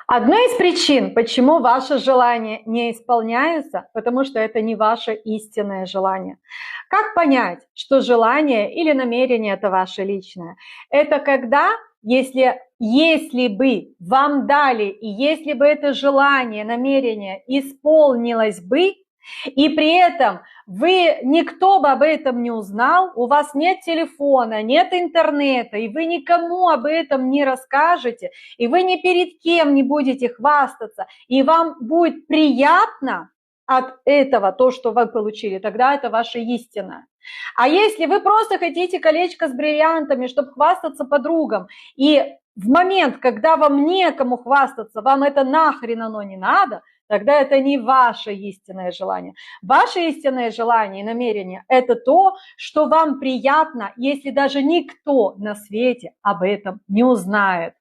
Одна из причин, почему ваши желания не исполняются, потому что это не ваше истинное желание. Как понять, что желание или намерение – это ваше личное? Это когда, если бы вам дали, и если бы это желание, намерение исполнилось бы, и при этом никто бы об этом не узнал, у вас нет телефона, нет интернета, и вы никому об этом не расскажете, и вы ни перед кем не будете хвастаться, и вам будет приятно от этого, то, что вы получили, тогда это ваша истина. А если вы просто хотите колечко с бриллиантами, чтобы хвастаться подругам, и в момент, когда вам некому хвастаться, вам это нахрен оно не надо, тогда это не ваше истинное желание. Ваше истинное желание и намерение – это то, что вам приятно, если даже никто на свете об этом не узнает.